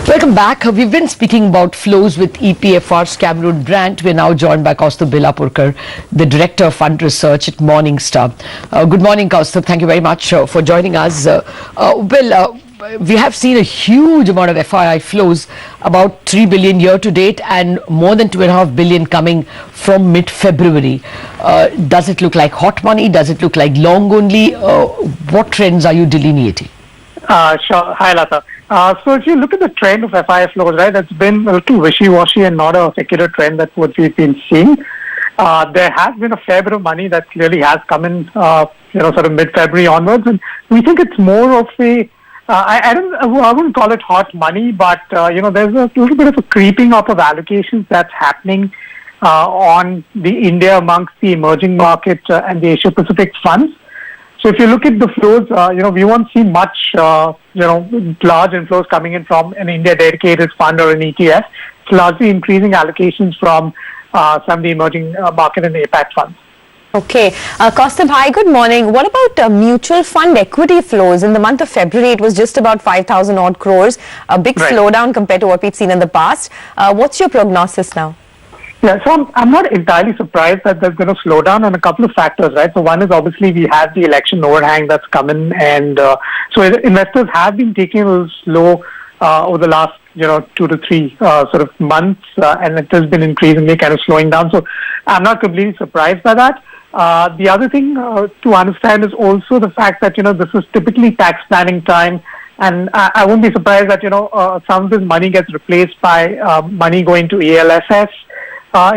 Welcome back. We've been speaking about flows with EPFR's Cameron Brandt. We're now joined by Kaustubh Belapurkar, the Director of Fund Research at Morningstar. Good morning, Kaustubh. Thank you very much for joining us. We have seen a huge amount of FII flows, about 3 billion year to date and more than 2.5 billion coming from mid-February. Does it look like hot money? Does it look like long only? What trends are you delineating? Sure. Hi, Lata. So if you look at the trend of FII flows, right, it's been a little wishy-washy and not a secular trend that what we've been seeing. There has been a fair bit of money that clearly has come in, sort of mid-February onwards, and we think it's more of a I wouldn't call it hot money, but there's a little bit of a creeping up of allocations that's happening on the India amongst the emerging market and the Asia Pacific funds. So if you look at the flows, we won't see much, large inflows coming in from an India dedicated fund or an ETF. It's largely increasing allocations from some of the emerging market and APAC funds. Okay. Kaustubh, hi, good morning. What about mutual fund equity flows? In the month of February, it was just about 5,000 odd crores, a big slowdown compared to what we've seen in the past. What's your prognosis now? Yeah, so I'm not entirely surprised that there's been a slowdown on a couple of factors, right? So one is obviously we have the election overhang that's come in, and so investors have been taking a little slow over the last 2 to 3 sort of months, and it has been increasingly kind of slowing down. So I'm not completely surprised by that. The other thing to understand is also the fact that this is typically tax planning time, and I won't be surprised that some of this money gets replaced by money going to ALSS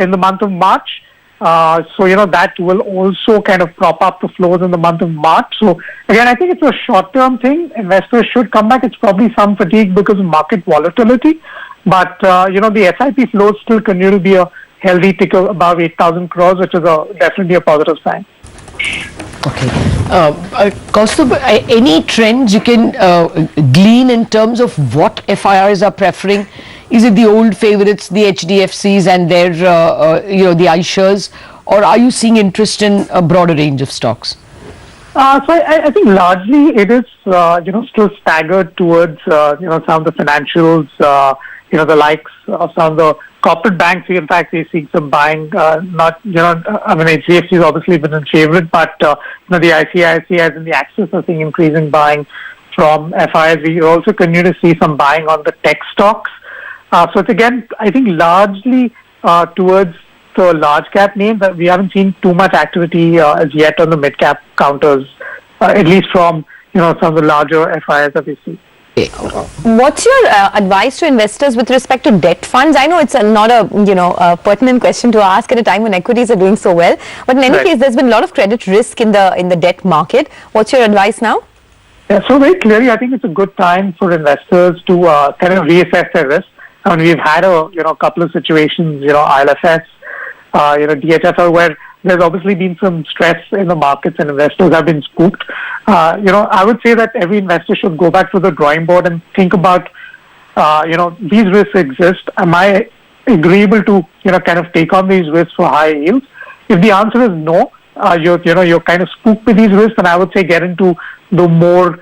in the month of March. So that will also kind of prop up the flows in the month of March. So again, I think it's a short-term thing. Investors should come back. It's probably some fatigue because of market volatility, but the SIP flows still continue to be a healthy tick above 8,000 crores, which is definitely a positive sign. Okay. Kaustubh, any trends you can glean in terms of what FIRs are preferring? Is it the old favorites, the HDFCs and their, the iShares, or are you seeing interest in a broader range of stocks? So I think largely it is, still staggered towards, some of the financials, the likes of some of the corporate banks. In fact, we're seeing some buying, HDFC has obviously been in favorite, but, the ICICIs and the Axis are seeing increasing buying from FIs. We also continue to see some buying on the tech stocks. So it's again, I think largely towards the large cap names. That we haven't seen too much activity as yet on the mid cap counters, at least from some of the larger FIs that we see. What's your advice to investors with respect to debt funds? I know it's not a pertinent question to ask at a time when equities are doing so well, but in any case, there's been a lot of credit risk in the debt market. What's your advice now? Yeah, so very clearly, I think it's a good time for investors to kind of reassess their risk. I mean, we've had a couple of situations, ILFS, DHFL, where there's obviously been some stress in the markets and investors have been spooked. I would say that every investor should go back to the drawing board and think about, these risks exist. Am I agreeable to, kind of take on these risks for high yields? If the answer is no, you're kind of spooked with these risks, then I would say get into the more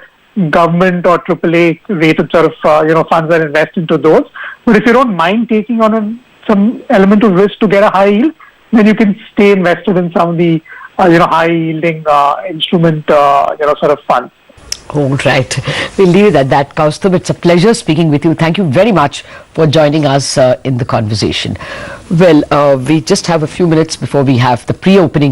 government or AAA rated sort of, funds that invest into those. But if you don't mind taking on some element of risk to get a high yield, then you can stay invested in some of the, high yielding instrument, sort of funds. All right. We'll leave it at that, Kaustubh. It's a pleasure speaking with you. Thank you very much for joining us in the conversation. Well, we just have a few minutes before we have the pre-opening